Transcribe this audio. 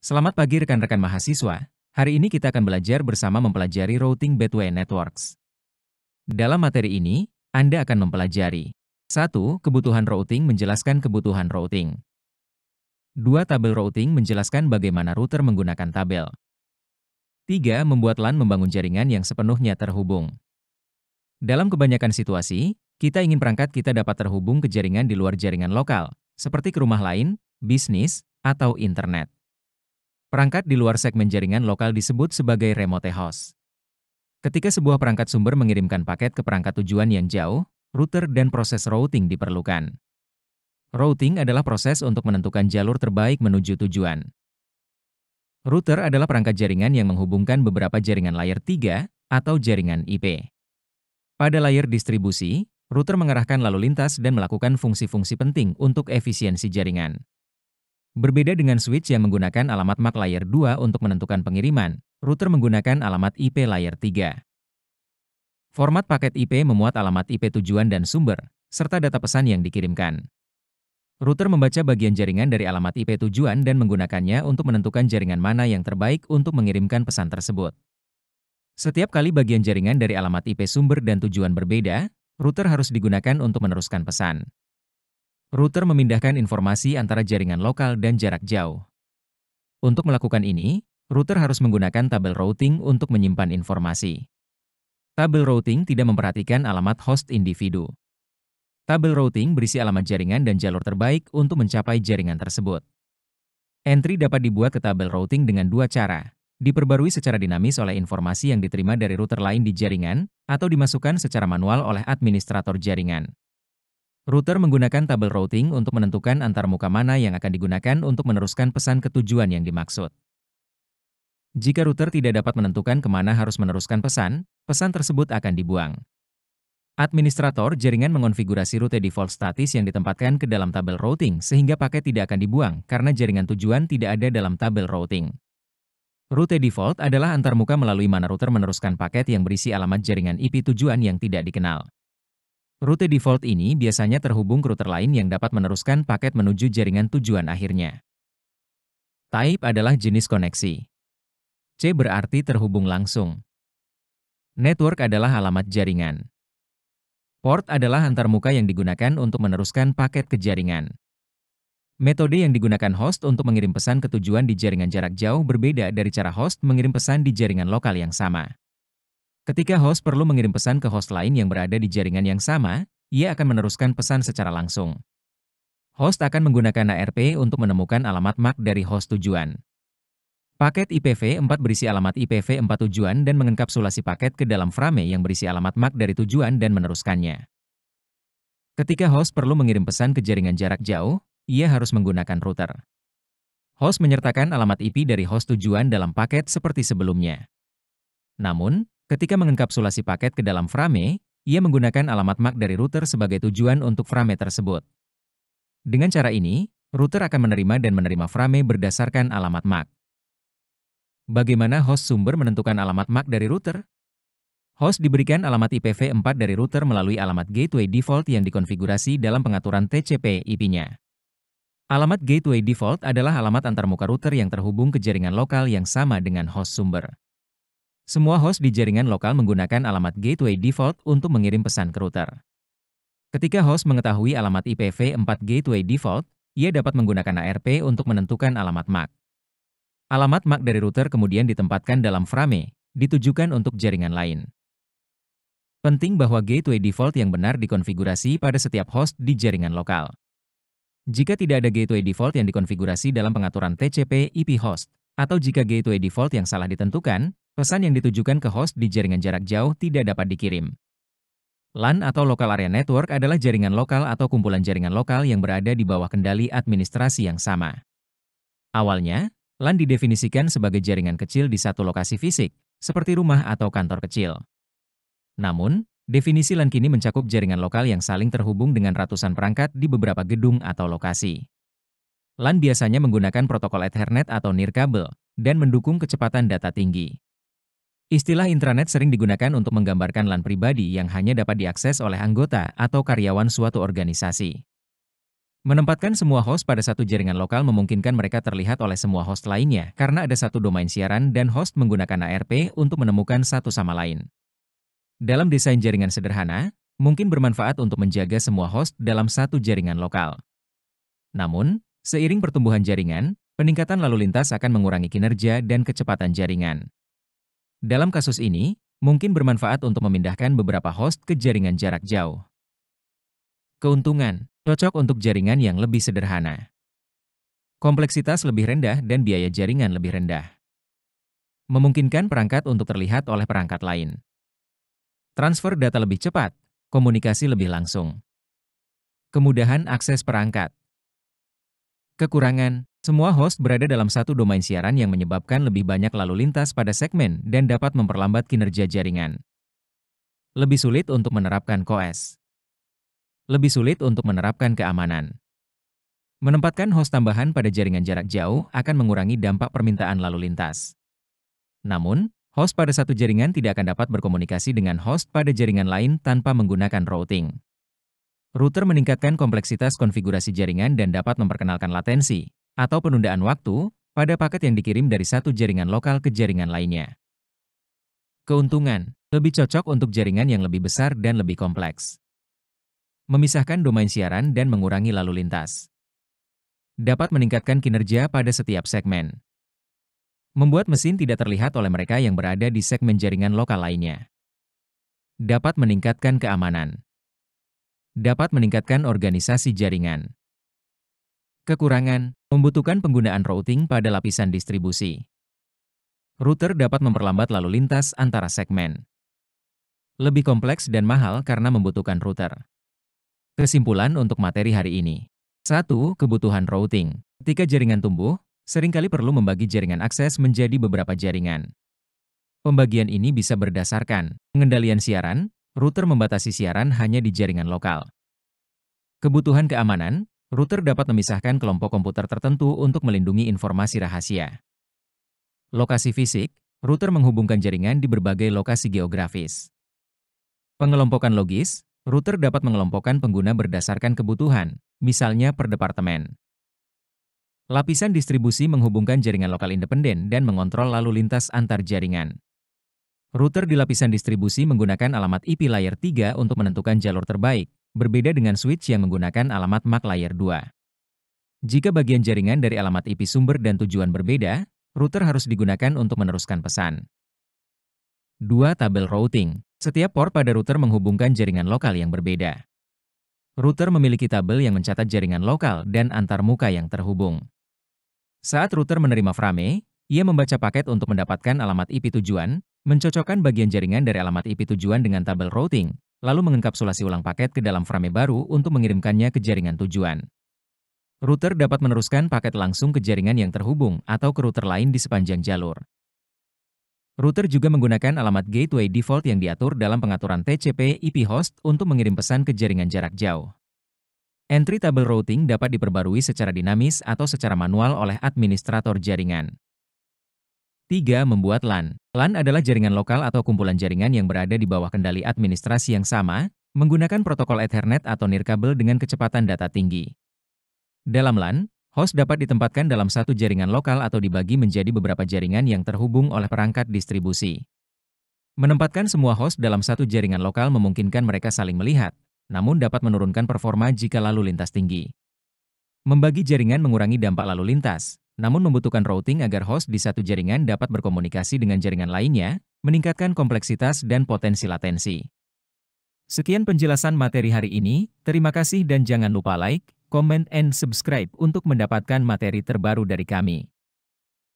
Selamat pagi rekan-rekan mahasiswa. Hari ini kita akan belajar bersama mempelajari Routing Gateway Networks. Dalam materi ini, Anda akan mempelajari 1. Kebutuhan routing menjelaskan kebutuhan routing. 2. Tabel routing menjelaskan bagaimana router menggunakan tabel. 3. Membuat LAN membangun jaringan yang sepenuhnya terhubung. Dalam kebanyakan situasi, kita ingin perangkat kita dapat terhubung ke jaringan di luar jaringan lokal, seperti ke rumah lain, bisnis, atau internet. Perangkat di luar segmen jaringan lokal disebut sebagai remote host. Ketika sebuah perangkat sumber mengirimkan paket ke perangkat tujuan yang jauh, router dan proses routing diperlukan. Routing adalah proses untuk menentukan jalur terbaik menuju tujuan. Router adalah perangkat jaringan yang menghubungkan beberapa jaringan layer 3 atau jaringan IP. Pada layer distribusi, router mengarahkan lalu lintas dan melakukan fungsi-fungsi penting untuk efisiensi jaringan. Berbeda dengan switch yang menggunakan alamat MAC layer 2 untuk menentukan pengiriman, router menggunakan alamat IP layer 3. Format paket IP memuat alamat IP tujuan dan sumber, serta data pesan yang dikirimkan. Router membaca bagian jaringan dari alamat IP tujuan dan menggunakannya untuk menentukan jaringan mana yang terbaik untuk mengirimkan pesan tersebut. Setiap kali bagian jaringan dari alamat IP sumber dan tujuan berbeda, router harus digunakan untuk meneruskan pesan. Router memindahkan informasi antara jaringan lokal dan jarak jauh. Untuk melakukan ini, router harus menggunakan tabel routing untuk menyimpan informasi. Tabel routing tidak memperhatikan alamat host individu. Tabel routing berisi alamat jaringan dan jalur terbaik untuk mencapai jaringan tersebut. Entry dapat dibuat ke tabel routing dengan dua cara, diperbarui secara dinamis oleh informasi yang diterima dari router lain di jaringan, atau dimasukkan secara manual oleh administrator jaringan. Router menggunakan tabel routing untuk menentukan antarmuka mana yang akan digunakan untuk meneruskan pesan ke tujuan yang dimaksud. Jika router tidak dapat menentukan kemana harus meneruskan pesan, pesan tersebut akan dibuang. Administrator jaringan mengonfigurasi rute default statis yang ditempatkan ke dalam tabel routing sehingga paket tidak akan dibuang karena jaringan tujuan tidak ada dalam tabel routing. Rute default adalah antarmuka melalui mana router meneruskan paket yang berisi alamat jaringan IP tujuan yang tidak dikenal. Rute default ini biasanya terhubung ke router lain yang dapat meneruskan paket menuju jaringan tujuan akhirnya. Type adalah jenis koneksi. C berarti terhubung langsung. Network adalah alamat jaringan. Port adalah antarmuka yang digunakan untuk meneruskan paket ke jaringan. Metode yang digunakan host untuk mengirim pesan ke tujuan di jaringan jarak jauh berbeda dari cara host mengirim pesan di jaringan lokal yang sama. Ketika host perlu mengirim pesan ke host lain yang berada di jaringan yang sama, ia akan meneruskan pesan secara langsung. Host akan menggunakan ARP untuk menemukan alamat MAC dari host tujuan. Paket IPv4 berisi alamat IPv4 tujuan dan mengenkapsulasi paket ke dalam frame yang berisi alamat MAC dari tujuan dan meneruskannya. Ketika host perlu mengirim pesan ke jaringan jarak jauh, ia harus menggunakan router. Host menyertakan alamat IP dari host tujuan dalam paket seperti sebelumnya. Namun, ketika mengenkapsulasi paket ke dalam frame, ia menggunakan alamat MAC dari router sebagai tujuan untuk frame tersebut. Dengan cara ini, router akan menerima dan menerima frame berdasarkan alamat MAC. Bagaimana host sumber menentukan alamat MAC dari router? Host diberikan alamat IPv4 dari router melalui alamat gateway default yang dikonfigurasi dalam pengaturan TCP/IP-nya. Alamat gateway default adalah alamat antarmuka router yang terhubung ke jaringan lokal yang sama dengan host sumber. Semua host di jaringan lokal menggunakan alamat gateway default untuk mengirim pesan ke router. Ketika host mengetahui alamat IPv4 gateway default, ia dapat menggunakan ARP untuk menentukan alamat MAC. Alamat MAC dari router kemudian ditempatkan dalam frame, ditujukan untuk jaringan lain. Penting bahwa gateway default yang benar dikonfigurasi pada setiap host di jaringan lokal. Jika tidak ada gateway default yang dikonfigurasi dalam pengaturan TCP/IP host, atau jika gateway default yang salah ditentukan, pesan yang ditujukan ke host di jaringan jarak jauh tidak dapat dikirim. LAN atau Local Area Network adalah jaringan lokal atau kumpulan jaringan lokal yang berada di bawah kendali administrasi yang sama. Awalnya, LAN didefinisikan sebagai jaringan kecil di satu lokasi fisik, seperti rumah atau kantor kecil. Namun, definisi LAN kini mencakup jaringan lokal yang saling terhubung dengan ratusan perangkat di beberapa gedung atau lokasi. LAN biasanya menggunakan protokol Ethernet atau nirkabel dan mendukung kecepatan data tinggi. Istilah intranet sering digunakan untuk menggambarkan LAN pribadi yang hanya dapat diakses oleh anggota atau karyawan suatu organisasi. Menempatkan semua host pada satu jaringan lokal memungkinkan mereka terlihat oleh semua host lainnya karena ada satu domain siaran dan host menggunakan ARP untuk menemukan satu sama lain. Dalam desain jaringan sederhana, mungkin bermanfaat untuk menjaga semua host dalam satu jaringan lokal. Namun, seiring pertumbuhan jaringan, peningkatan lalu lintas akan mengurangi kinerja dan kecepatan jaringan. Dalam kasus ini, mungkin bermanfaat untuk memindahkan beberapa host ke jaringan jarak jauh. Keuntungan, cocok untuk jaringan yang lebih sederhana. Kompleksitas lebih rendah dan biaya jaringan lebih rendah. Memungkinkan perangkat untuk terlihat oleh perangkat lain. Transfer data lebih cepat, komunikasi lebih langsung. Kemudahan akses perangkat. Kekurangan, semua host berada dalam satu domain siaran yang menyebabkan lebih banyak lalu lintas pada segmen dan dapat memperlambat kinerja jaringan. Lebih sulit untuk menerapkan QoS. Lebih sulit untuk menerapkan keamanan. Menempatkan host tambahan pada jaringan jarak jauh akan mengurangi dampak permintaan lalu lintas. Namun, host pada satu jaringan tidak akan dapat berkomunikasi dengan host pada jaringan lain tanpa menggunakan routing. Router meningkatkan kompleksitas konfigurasi jaringan dan dapat memperkenalkan latensi atau penundaan waktu pada paket yang dikirim dari satu jaringan lokal ke jaringan lainnya. Keuntungan, lebih cocok untuk jaringan yang lebih besar dan lebih kompleks. Memisahkan domain siaran dan mengurangi lalu lintas. Dapat meningkatkan kinerja pada setiap segmen. Membuat mesin tidak terlihat oleh mereka yang berada di segmen jaringan lokal lainnya. Dapat meningkatkan keamanan. Dapat meningkatkan organisasi jaringan. Kekurangan, membutuhkan penggunaan routing pada lapisan distribusi. Router dapat memperlambat lalu lintas antara segmen. Lebih kompleks dan mahal karena membutuhkan router. Kesimpulan untuk materi hari ini. 1. Kebutuhan routing. Ketika jaringan tumbuh, seringkali perlu membagi jaringan akses menjadi beberapa jaringan. Pembagian ini bisa berdasarkan pengendalian siaran, router membatasi siaran hanya di jaringan lokal. Kebutuhan keamanan, router dapat memisahkan kelompok komputer tertentu untuk melindungi informasi rahasia. Lokasi fisik, router menghubungkan jaringan di berbagai lokasi geografis. Pengelompokan logis, router dapat mengelompokkan pengguna berdasarkan kebutuhan, misalnya per departemen. Lapisan distribusi menghubungkan jaringan lokal independen dan mengontrol lalu lintas antar jaringan. Router di lapisan distribusi menggunakan alamat IP layer 3 untuk menentukan jalur terbaik, berbeda dengan switch yang menggunakan alamat MAC layer 2. Jika bagian jaringan dari alamat IP sumber dan tujuan berbeda, router harus digunakan untuk meneruskan pesan. 2. Tabel routing. Setiap port pada router menghubungkan jaringan lokal yang berbeda. Router memiliki tabel yang mencatat jaringan lokal dan antar muka yang terhubung. Saat router menerima frame, ia membaca paket untuk mendapatkan alamat IP tujuan, mencocokkan bagian jaringan dari alamat IP tujuan dengan tabel routing, lalu mengenkapsulasi ulang paket ke dalam frame baru untuk mengirimkannya ke jaringan tujuan. Router dapat meneruskan paket langsung ke jaringan yang terhubung atau ke router lain di sepanjang jalur. Router juga menggunakan alamat gateway default yang diatur dalam pengaturan TCP IP host untuk mengirim pesan ke jaringan jarak jauh. Entry tabel routing dapat diperbarui secara dinamis atau secara manual oleh administrator jaringan. 3. Membuat LAN. LAN adalah jaringan lokal atau kumpulan jaringan yang berada di bawah kendali administrasi yang sama, menggunakan protokol Ethernet atau nirkabel dengan kecepatan data tinggi. Dalam LAN, host dapat ditempatkan dalam satu jaringan lokal atau dibagi menjadi beberapa jaringan yang terhubung oleh perangkat distribusi. Menempatkan semua host dalam satu jaringan lokal memungkinkan mereka saling melihat, namun dapat menurunkan performa jika lalu lintas tinggi. Membagi jaringan mengurangi dampak lalu lintas, namun membutuhkan routing agar host di satu jaringan dapat berkomunikasi dengan jaringan lainnya, meningkatkan kompleksitas dan potensi latensi. Sekian penjelasan materi hari ini, terima kasih dan jangan lupa like, comment, and subscribe untuk mendapatkan materi terbaru dari kami.